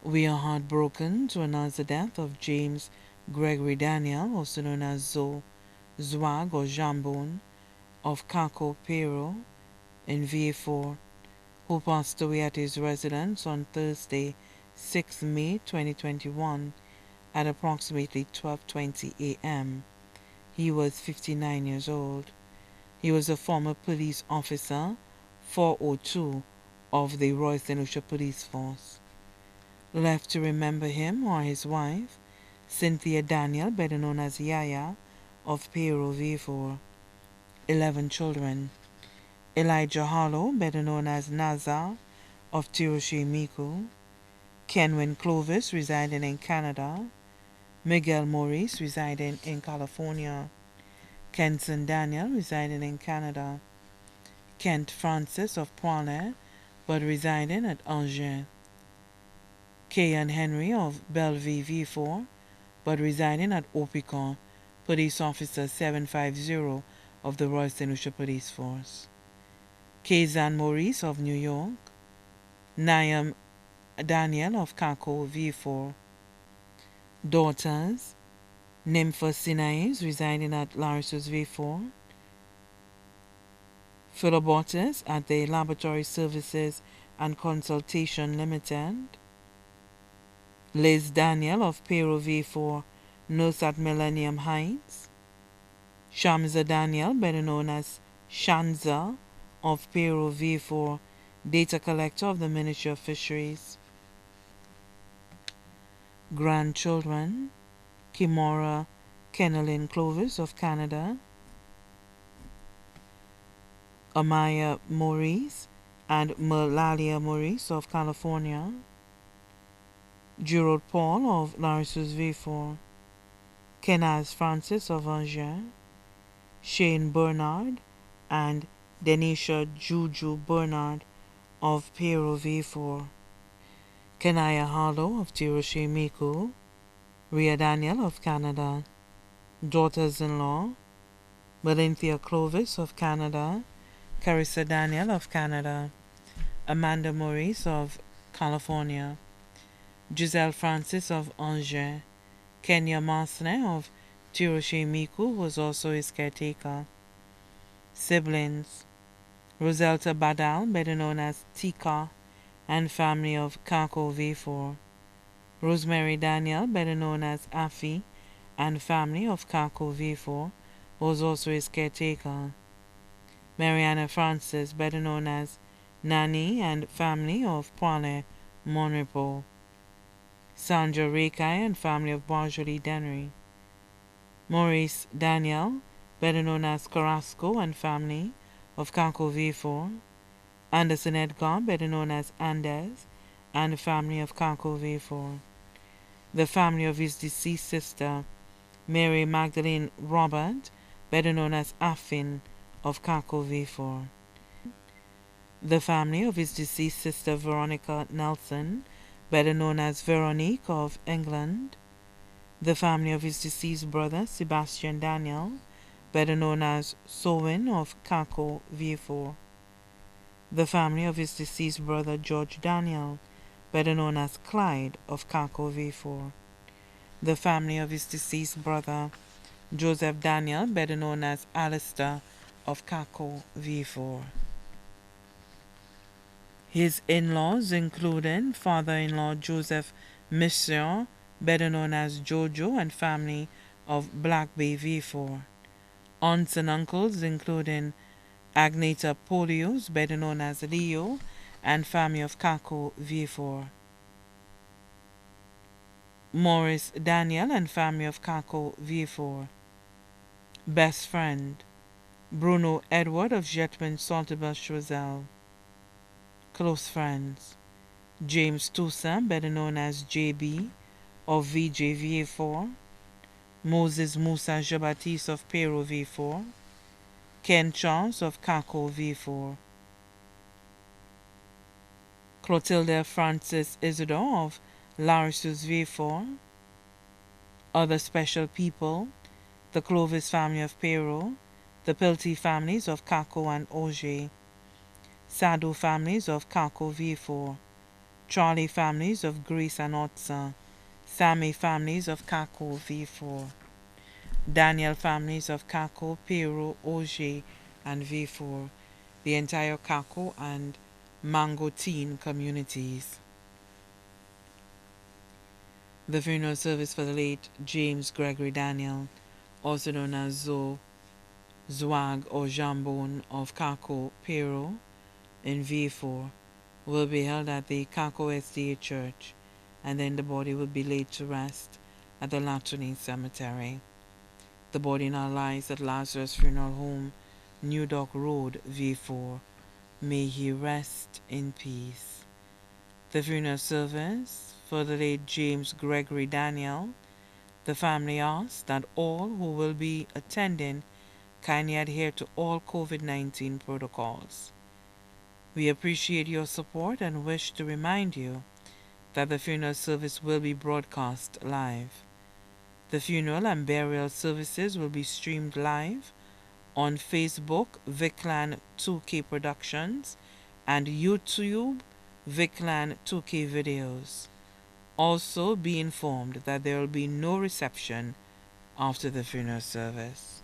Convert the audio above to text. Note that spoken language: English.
We are heartbroken to announce the death of James Gregory Daniel, also known as Zwag or Jambon, of Kako, Peru, in VA4, who passed away at his residence on Thursday, 6 May 2021 at approximately 12:20 a.m. He was 59 years old. He was a former police officer, 402, of the Royal St. Lucia Police Force. Left to remember him are his wife, Cynthia Daniel, better known as Yaya, of Peru, V4, 11 children. Elijah Harlow, better known as Nazar, of Tiroshe Miku. Kenwin Clovis, residing in Canada. Miguel Maurice, residing in California. Kenson Daniel, residing in Canada. Kent Francis of Poilers, but residing at Angers. Kayan Henry of Bellevue V4, but residing at Opicon, Police Officer 750 of the Royal St. Lucia Police Force. Kazan Maurice of New York. Nayam Daniel of Kako V4. Daughters: Nympha Sinais, residing at Larissus V4. Philobotus at the Laboratory Services and Consultation Limited. Liz Daniel of Peru V4, nurse at Millennium Heights. Shamza Daniel, better known as Shanza, of Peru V4, data collector of the Ministry of Fisheries. Grandchildren: Kimora Kennelyn Clovis of Canada. Amaya Maurice and Melalia Maurice of California. Gerald Paul of Larissus V4. Kenaz Francis of Angers. Shane Bernard and Denisha Juju Bernard of Peru V4. Kenaya Harlow of Tiroshe Miku. Ria Daniel of Canada. Daughters-in-law: Melinthia Clovis of Canada. Carissa Daniel of Canada. Amanda Maurice of California. Giselle Francis of Angers. Kenya Marcenet of Tiroshe Miku was also his caretaker. Siblings: Roselta Badal, better known as Tika, and family of Kako V4. Rosemary Daniel, better known as Afi, and family of Kako V4, was also his caretaker. Mariana Francis, better known as Nani, and family of Poilers, Monrepo. Sandra Rekai and family of Boisjoli Dennery. Maurice Daniel, better known as Carrasco, and family of Kako V4. Anderson Edgar, better known as Andes, and family of Kako V4. The family of his deceased sister, Mary Magdalene Robert, better known as Affin, of Kako V4. The family of his deceased sister, Veronica Nelson, better known as Veronique, of England. The family of his deceased brother, Sebastian Daniel, better known as Sowin, of Kako V4. The family of his deceased brother, George Daniel, better known as Clyde, of Kako V4. The family of his deceased brother, Joseph Daniel, better known as Alistair, of Kako V4. His in-laws included father-in-law Joseph Mission, better known as Jojo, and family of Black Bay V4. Aunts and uncles including Agneta Polios, better known as Leo, and family of Kako V4. Maurice Daniel and family of Kako V4. Best friend: Bruno Edward of Jetman Saltibus Roselle. Close friends: James Toussaint, better known as JB, of VJVA4. Moses Musa Jean-Baptiste of Peru V4. Ken Charles of Kako V4. Clotilda Francis Isidore of Larissus V4. Other special people: the Clovis family of Peru, the Pilty families of Kako and Auger, Sado families of Kako V4, Charlie families of Greece and Otsa, Sammy families of Kako V4, Daniel families of Kako, Peru, Auger, and V4, the entire Kako and Mangotine communities. The funeral service for the late James Gregory Daniel, also known as Zwag or Jambon of Kako, Peru, in V4, will be held at the Kako SDA Church, and then the body will be laid to rest at the Latuni Cemetery. The body now lies at Lazarus Funeral Home, New Dock Road, V4. May he rest in peace. The funeral service for the late James Gregory Daniel, the family asks that all who will be attending kindly adhere to all COVID-19 protocols. We appreciate your support and wish to remind you that the funeral service will be broadcast live. The funeral and burial services will be streamed live on Facebook, Viclan 2K Productions, and YouTube, Viclan 2K Videos. Also be informed that there will be no reception after the funeral service.